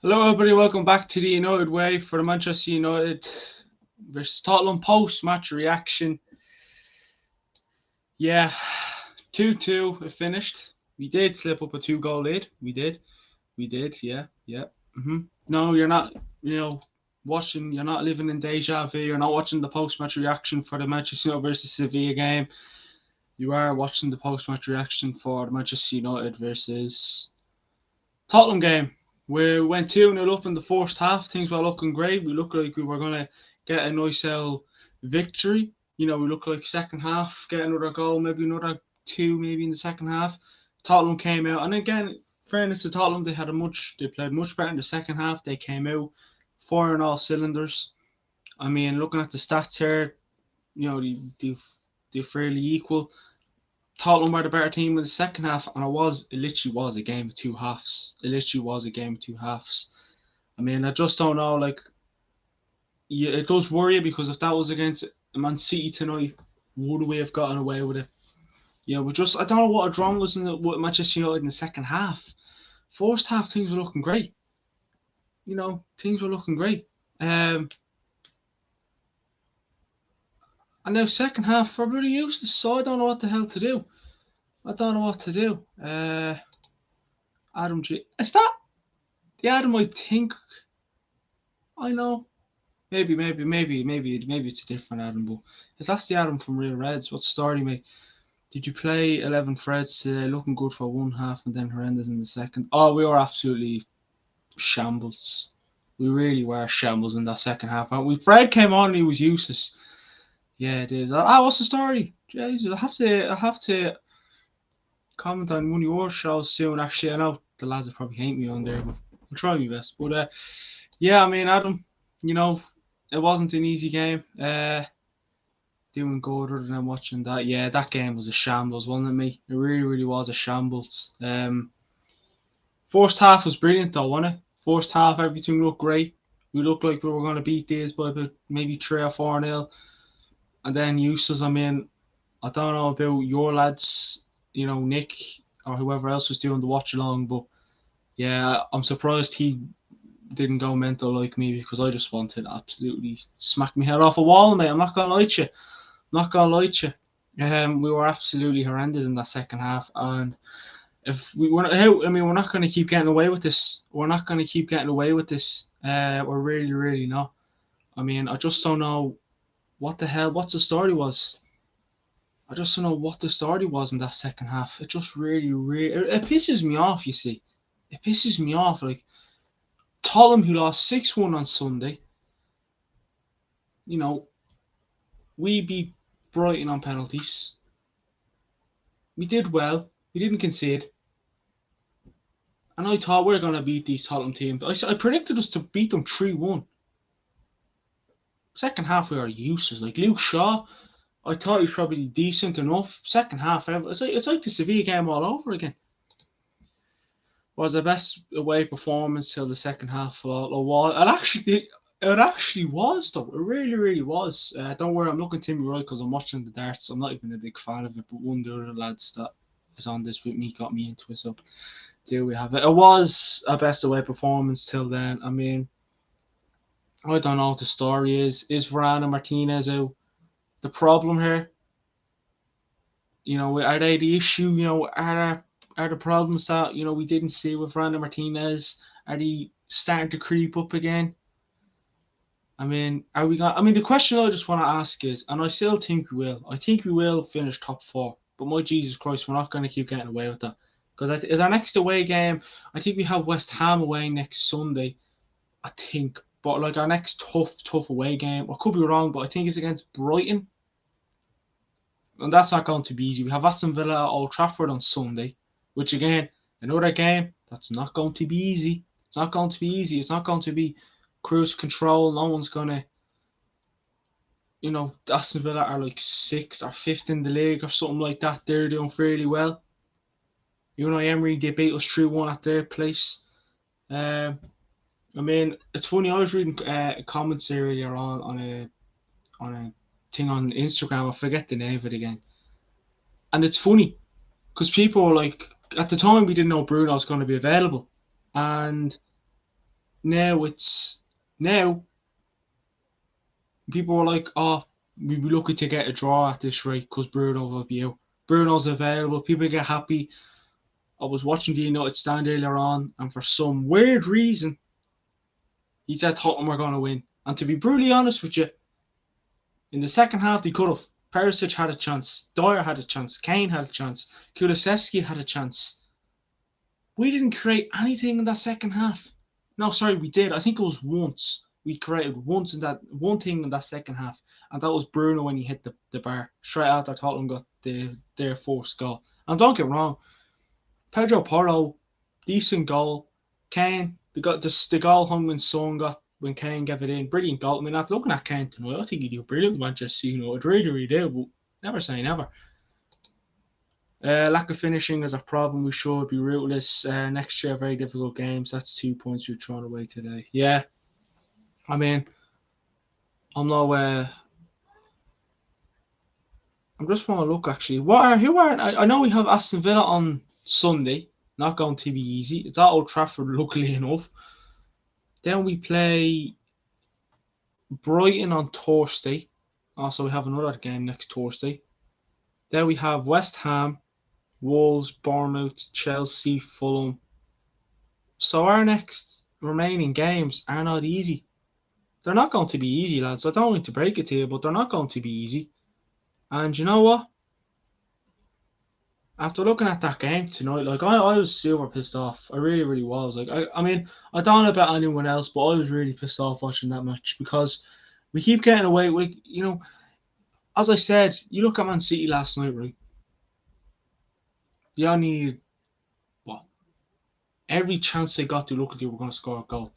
Hello, everybody. Welcome back to the United Way for the Manchester United versus Tottenham post-match reaction. Yeah, 2-2. It finished. We did slip up a two-goal lead. We did. Yeah. No, you're not. Watching. You're not living in deja vu. You're not watching the post-match reaction for the Manchester United versus Sevilla game. You are watching the post-match reaction for the Manchester United versus Tottenham game. We went 2-0 up in the first half. Things were looking great. We looked like we were going to get a nice victory. We looked like second half, get another goal, maybe another two, maybe in the second half. Tottenham came out, and again, fairness to Tottenham, they played much better in the second half. They came out firing all cylinders. I mean, looking at the stats here, they're fairly equal. Tottenham were the better team in the second half, and it literally was a game of two halves. I mean, I just don't know. It does worry you because if that was against Man City tonight, would we have gotten away with it? I don't know what a draw was with Manchester United in the second half. First half, things were looking great. Things were looking great. And now second half, we're really useless, so I don't know what the hell to do. Adam G. Is that the Adam I think I know? Maybe it's a different Adam, but if that's the Adam from Real Reds, what story, mate? Did you play 11 Freds today, looking good for one half and then horrendous in the second? Oh, we were absolutely shambles. We really were shambles in that second half. Fred came on and he was useless. Yeah, it is. What's the story? Jesus, I have to comment on one of your shows soon. Actually, I know the lads will probably hate me on there, but I'll try my best. But yeah, I mean, Adam, it wasn't an easy game. Doing good other than watching that. Yeah, that game was a shambles, wasn't it, mate? It really, really was a shambles. First half was brilliant, though, wasn't it? First half, everything looked great. We looked like we were going to beat these by about maybe 3 or 4-0. And then useless. I mean, I don't know about your lads, Nick or whoever else was doing the watch along, but yeah, I'm surprised he didn't go mental like me because I just wanted to absolutely smack my head off a wall, mate. I'm not gonna lie to you. We were absolutely horrendous in that second half, and if we're not going to keep getting away with this. We're really, really not. I mean, I just don't know what the story was. I just don't know what the story was in that second half. It just really, really, it pisses me off. You see, it pisses me off. Like Tottenham, who lost 6-1 on Sunday. We beat Brighton on penalties. We did well. We didn't concede. And I thought we were going to beat these Tottenham teams. I predicted us to beat them 3-1. Second half, we were useless. Like Luke Shaw, I thought he was probably decent enough. Second half, it's like the Sevilla game all over again. Was the best away performance till the second half. It actually was, though. It really, really was. Don't worry, I'm looking Timmy right because I'm watching the darts. I'm not even a big fan of it, but one of the other lads that is on this with me got me into it. So there we have it. It was a best away performance till then. I mean, I don't know what the story is. Is Varane and Martinez out? The problem here? Are they the issue? Are the problems that we didn't see with Varane and Martinez? Are they starting to creep up again? I mean, the question I just want to ask is, and I still think we will. I think we will finish top 4. But my Jesus Christ, we're not going to keep getting away with that. Because is our next away game, I think we have West Ham away next Sunday, I think. But like our next tough away game, I could be wrong, but I think it's against Brighton. And that's not going to be easy. We have Aston Villa at Old Trafford on Sunday, which again, another game that's not going to be easy. It's not going to be easy. It's not going to be cruise control. No one's going to, Aston Villa are like 6th or 5th in the league or something like that. They're doing fairly well. Emery, they beat us 3-1 at their place. I mean, it's funny. I was reading comments earlier on a thing on Instagram. I forget the name of it again. And it's funny because people were like, at the time we didn't know Bruno was going to be available, and now people were like, oh, we'd be lucky to get a draw at this rate because Bruno will be out. Bruno's available. People get happy. I was watching the United stand earlier on, and for some weird reason, he said Tottenham were going to win. And to be brutally honest with you, in the second half, they could have. Perisic had a chance. Dyer had a chance. Kane had a chance. Kulusevski had a chance. We didn't create anything in that second half. No, sorry, we did. I think it was once. We created one thing in that second half, and that was Bruno when he hit the bar. Straight after Tottenham got their first goal. And don't get wrong, Pedro Porro, decent goal. Kane, the goal Heung-min Son got when Kane gave it in. Brilliant goal. I mean, after looking at Kane tonight, I think he did brilliant with Manchester United. Really do, but never say never. Lack of finishing is a problem. We should be ruthless. Next year, very difficult games. That's 2 points we've thrown away today. Yeah. I mean, I'm just want to look actually. I know we have Aston Villa on Sunday. Not going to be easy. It's at Old Trafford, luckily enough. Then we play Brighton on Thursday. Also, we have another game next Thursday. Then we have West Ham, Wolves, Bournemouth, Chelsea, Fulham. So our next remaining games are not easy. They're not going to be easy, lads. I don't want to break it to you, but they're not going to be easy. And you know what? After looking at that game tonight, like I was super pissed off. I really, really was. Like I mean, I don't know about anyone else, but I was really pissed off watching that match because we keep getting away with, as I said, you look at Man City last night, right? They only needed every chance they got to look like they were going to score a goal.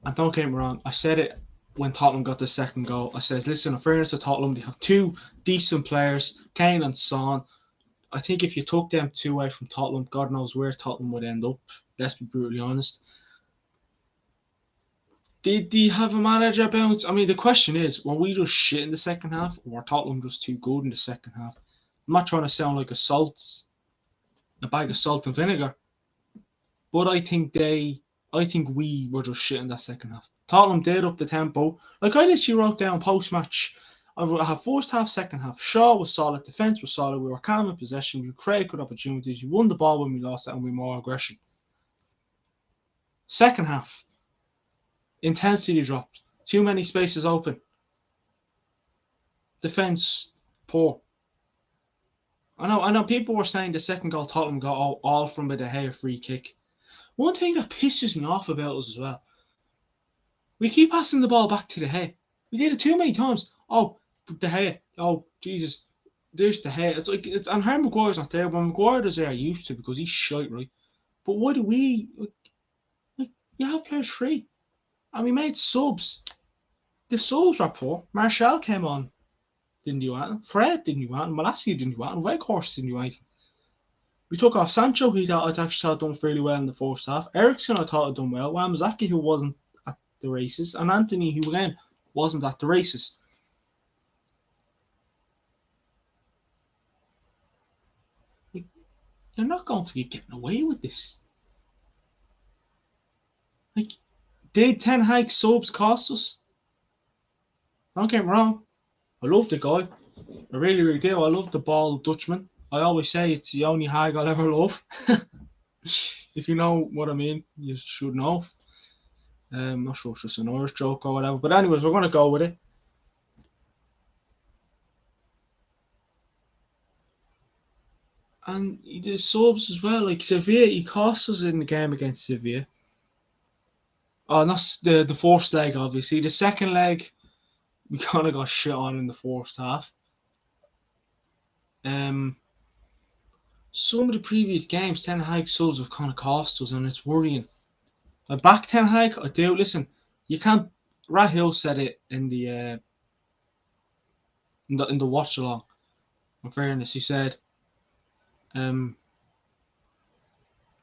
And don't get me wrong, I said it when Tottenham got the second goal. I said, listen, in fairness to Tottenham, they have two decent players, Kane and Son. I think if you took them two away from Tottenham, God knows where Tottenham would end up. Let's be brutally honest. Did they have a manager bounce? I mean, the question is, were we just shit in the second half, or were Tottenham just too good in the second half? I'm not trying to sound like a bag of salt and vinegar, but I think we were just shit in that second half. Tottenham did up the tempo. Like I literally wrote down post-match, I have first half, second half. Shaw was solid, defence was solid, we were calm in possession, we created good opportunities, we won the ball when we lost it, and we more aggression. Second half, intensity dropped, too many spaces open. Defence, poor. I know people were saying the second goal Tottenham got all from a De Gea free kick. One thing that pisses me off about us as well, we keep passing the ball back to De Gea. We did it too many times. Oh, De Gea. Oh, Jesus. There's De Gea. And Harry Maguire's not there. When Maguire is there, I used to because he's shite, right? But why do we... you have players free. And we made subs. The subs were poor. Martial came on. Didn't do anything. Fred didn't do anything. Malacia didn't do anything. Weghorst didn't do anything. We took off Sancho, I actually thought done fairly well in the first half. Eriksen, I thought had done well. Wamazaki, who wasn't at the races. And Anthony, who again wasn't at the races. You're not going to be getting away with this. Like, did Ten Hag subs cost us? Don't get me wrong. I love the guy. I really, really do. I love the bald Dutchman. I always say it's the only Hag I'll ever love. If you know what I mean, you should know. I'm not sure if it's just an Irish joke or whatever. But anyways, we're going to go with it. And he did subs as well. Like Sevilla, he cost us in the game against Sevilla. Oh, that's the first leg, obviously. The second leg, we kind of got shit on in the first half. Some of the previous games, Ten Hag subs have kind of cost us, and it's worrying. I back Ten Hag. I do. Listen, you can't. Rahil said it in the watch along. In fairness, he said, Ten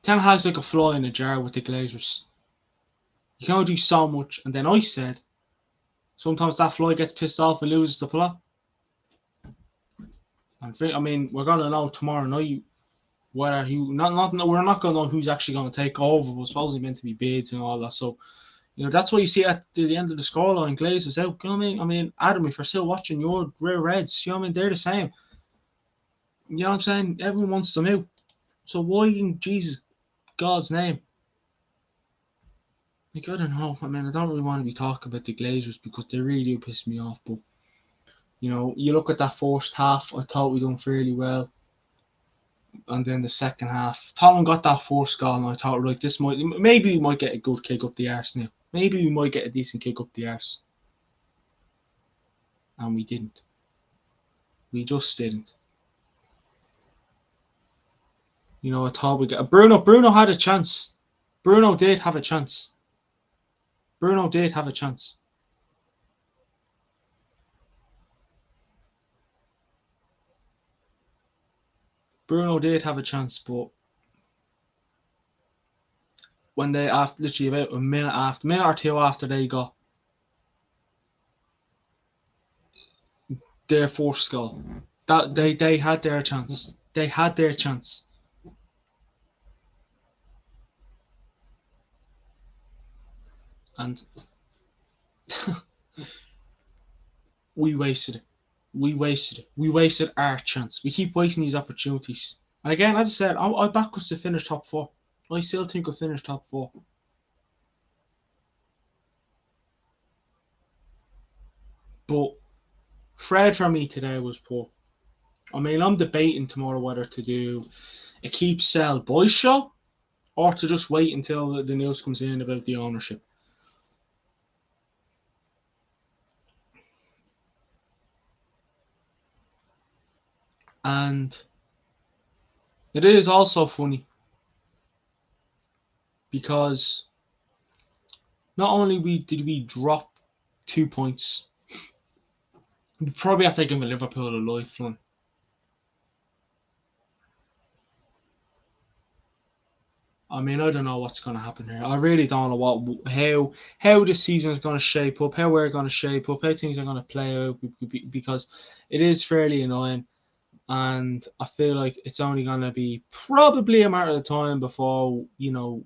Hag's like a fly in a jar with the Glazers. You can only do so much, and then I said, sometimes that fly gets pissed off and loses the plot. I mean, we're gonna know tomorrow night Whether we're not going to know who's actually going to take over. But supposedly meant to be bids and all that. So that's what you see at the end of the scoreline. Glazers out. You know what I mean? I mean, Adam, if you're still watching your Rare Reds, you know what I mean? They're the same. You know what I'm saying? Everyone wants them out. So why in Jesus God's name? Like, I don't know. I mean, I don't really want to be talking about the Glazers because they really do piss me off. But you look at that first half. I thought we done fairly well. And then the second half, Tottenham got that first goal, and I thought, right, maybe we might get a good kick up the arse now. Maybe we might get a decent kick up the arse. And we didn't. We just didn't. I thought we got Bruno had a chance. Bruno did have a chance. Bruno did have a chance. Bruno did have a chance, but when they, after literally about a minute or two after they got their first goal, that they had their chance. They had their chance. And we wasted it. We wasted it. We wasted our chance. We keep wasting these opportunities. And again, as I said, I back us to finish top 4. I still think we'll finish top 4. But Fred for me today was poor. I mean, I'm debating tomorrow whether to do a keep, sell, buy show or to just wait until the news comes in about the ownership. And it is also funny because not only did we drop 2 points, we probably have to give Liverpool a lifeline. I mean, I don't know what's going to happen here. I really don't know how this season is going to shape up, how we're going to shape up, how things are going to play out, because it is fairly annoying, and I feel like it's only going to be probably a matter of time before we're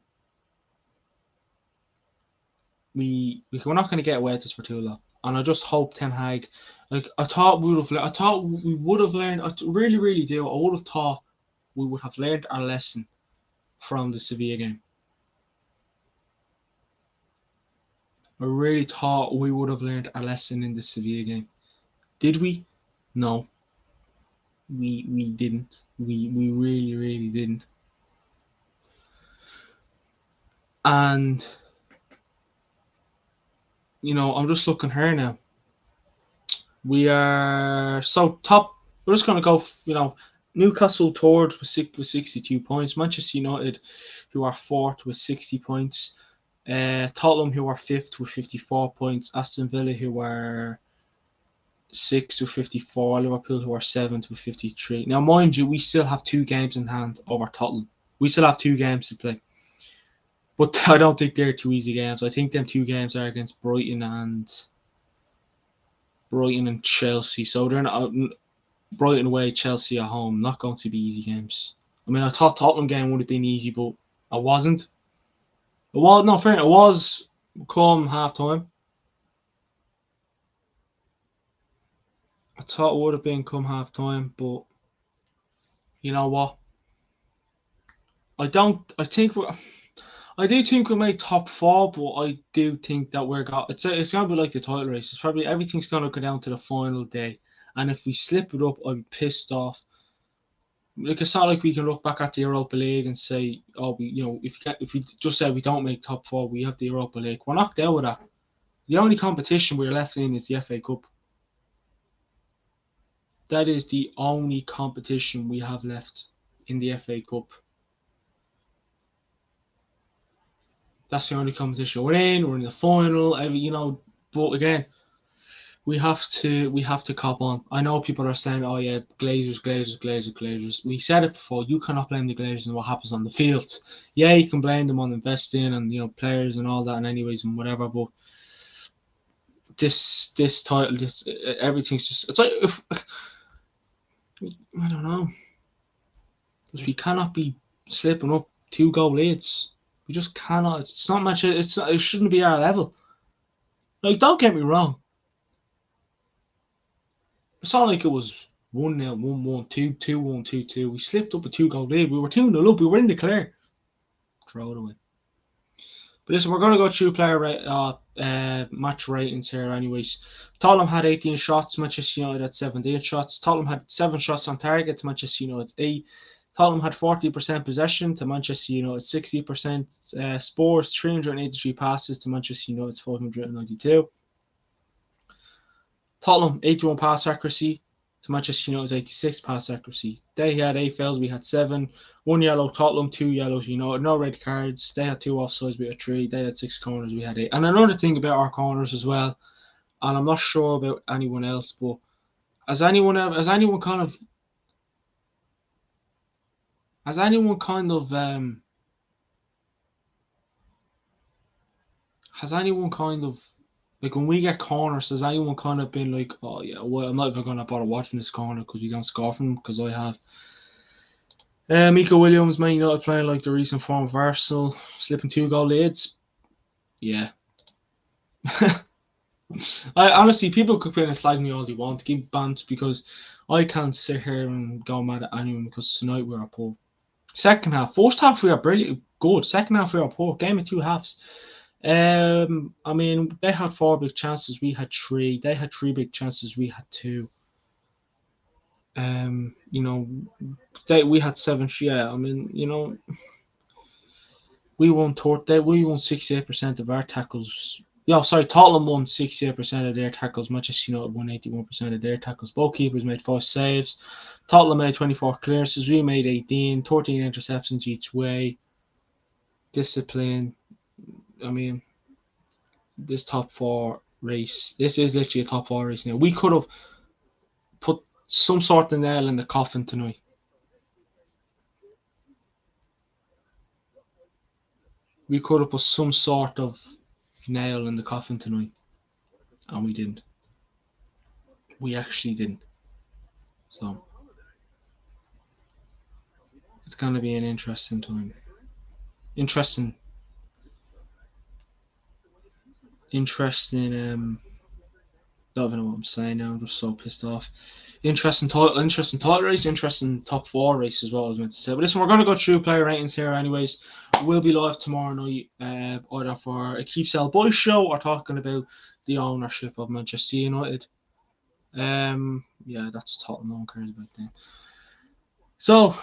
not going to get away with this for too long. And I just hope Ten Hag, like I thought we would have learned. I really, really do. I would have thought we would have learned our lesson from the Sevilla game. I really thought we would have learned our lesson in the Sevilla game. Did we? No. We didn't. We really, really didn't. And I'm just looking here now. We are so top. We're just gonna go. Newcastle third with 62 points. Manchester United, who are fourth with 60 points. Tottenham, who are fifth with 54 points. Aston Villa, who are sixth with 54. Liverpool, who are seventh with 53. Now, mind you, we still have 2 games in hand over Tottenham. We still have 2 games to play. But I don't think they're 2 easy games. I think them 2 games are against Brighton and Chelsea. So they're not Brighton away, Chelsea at home. Not going to be easy games. I mean, I thought Tottenham game would have been easy, but it wasn't. It was come half time. I thought it would have been come half time, but you know what? I do think we'll make top 4, but I do think that it's gonna be like the title race. It's probably everything's gonna go down to the final day, and if we slip it up, I'm pissed off. Like, it's not like we can look back at the Europa League and say, oh, if we just say we don't make top 4, we have the Europa League. We're knocked out with that. The only competition we're left in is the FA Cup. That is the only competition we have left in the FA Cup. That's the only competition we're in. We're in the final. But again, we have to cop on. I know people are saying, oh yeah, Glazers. We said it before. You cannot blame the Glazers and what happens on the field. Yeah, you can blame them on investing and players and all that and anyways and whatever. But this title, everything's just. It's like I don't know. Because we cannot be slipping up 2-goal leads. We just cannot. It's not much. It shouldn't be our level. Like, don't get me wrong. It's not like it was 1-0, 1-1, 2-1, 2-2. We slipped up a 2-goal lead. We were 2-0 up. We were in the clear. Throw it away. But listen, we're going to go through match ratings here anyways. Tottenham had 18 shots, Manchester United had 17 shots. Tottenham had 7 shots on target to Manchester United's 8. Tottenham had 40% possession to Manchester United's 60%. Spurs 383 passes to Manchester United's 492. Tottenham 81 pass accuracy to Manchester United's 86 pass accuracy. They had 8 fouls, we had 7. 1 yellow Tottenham, 2 yellows United, no red cards. They had 2 offsides, we had 3. They had 6 corners, we had 8. And another thing about our corners as well, and I'm not sure about anyone else, but has anyone kind of like, when we get corners, has anyone kind of been like, oh yeah, well, I'm not even going to bother watching this corner because we don't score from them? Because I have Miko Williams, Man United playing like the recent form of Arsenal, slipping 2-goal leads. Yeah. I honestly, people could kind of slag me all they want, give bans, because I can't sit here and go mad at anyone because tonight we are poor. Second half, first half we are brilliant, good. Second half we are poor. Game of 2 halves. I mean, they had 4 big chances, we had 3. They had 3 big chances, we had 2. You know, we had 7. Yeah, I mean, you know, we won 68% of our tackles. Tottenham won 68% of their tackles. Manchester United won 81% of their tackles. Both keepers made 5 saves. Tottenham made 24 clearances. We made 18. 13 interceptions each way. Discipline. I mean, this top 4 race. This is literally a top 4 race now. We could have put some sort of nail in the coffin tonight. We could have put some sort of nail in the coffin tonight. And we didn't. We actually didn't. So it's going to be an interesting time. Interesting. Don't even know what I'm saying now. I'm just so pissed off. Interesting title race, interesting top 4 race as well, I was meant to say. But listen, we're going to go through player ratings here anyways. We'll be live tomorrow night, either for a Keep Sell Boys show or talking about the ownership of Manchester United. Yeah, that's Tottenham, no one cares about them. So,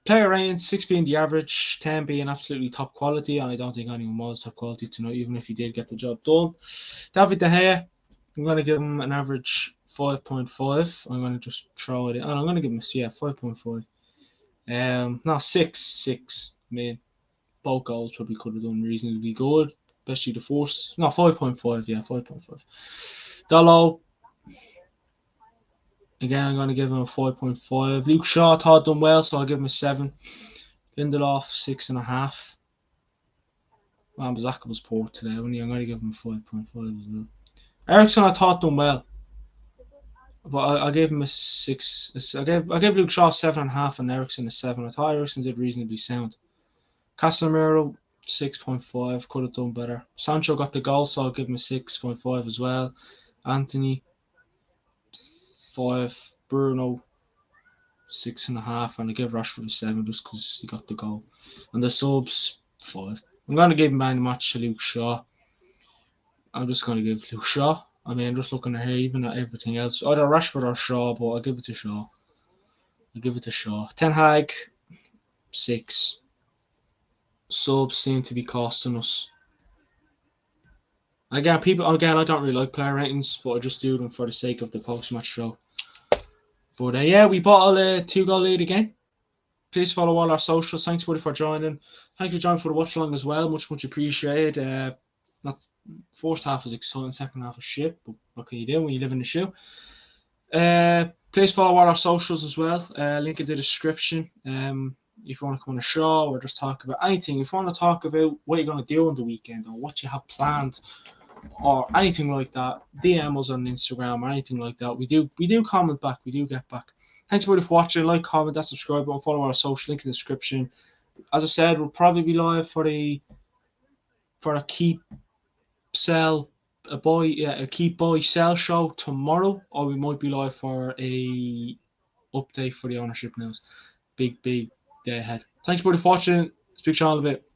player ratings, 6 being the average, 10 being absolutely top quality, and I don't think anyone was top quality tonight, even if he did get the job done. David De Gea, I'm going to give him an average 5.5. I'm going to just throw it in, and I'm going to give him 5.5. No, 6. I mean, both goals probably could have done reasonably good, especially the first. No, 5.5. Yeah, 5.5. Dalot, again, I'm going to give him a 5.5. Luke Shaw thought done well, so I'll give him a 7. Lindelof, 6.5. Wan-Bissaka was poor today, I'm going to give him a 5.5 as well. Eriksen, I thought done well, but I gave him a 6. I gave Luke Shaw 7.5 and Eriksen a 7. I thought Eriksen did reasonably sound. Casemiro, 6.5, could have done better. Sancho got the goal, so I'll give him a 6.5 as well. Anthony, 5. Bruno, 6.5, and I give Rashford a 7 just because he got the goal. And the subs, 5. I'm going to give man of the match to Luke Shaw. I'm just going to give Luke Shaw. I mean, I'm just looking at here, even at everything else. Either Rashford or Shaw, but I'll give it to Shaw. Ten Hag, 6. Subs seem to be costing us. Again, I don't really like player ratings, but I just do them for the sake of the post-match show. But yeah, we bought a 2-goal lead again. Please follow all our socials. Thanks, buddy, for joining. Thanks for joining for the watch along as well. Much appreciated. First half was exciting, second half was shit. But what can you do when you live in the shoe? Please follow all our socials as well. Link in the description. If you want to come on a show or just talk about anything, if you want to talk about what you're going to do on the weekend or what you have planned or anything like that, DM us on Instagram or anything like that. We do comment back. We do get back. Thanks everybody for watching. Like, comment, that subscribe button, follow our social link in the description. As I said, we'll probably be live for a keep sell a keep buy sell show tomorrow, or we might be live for a update for the ownership news. Big day ahead. Thanks everybody for watching. Speak to you all in a bit.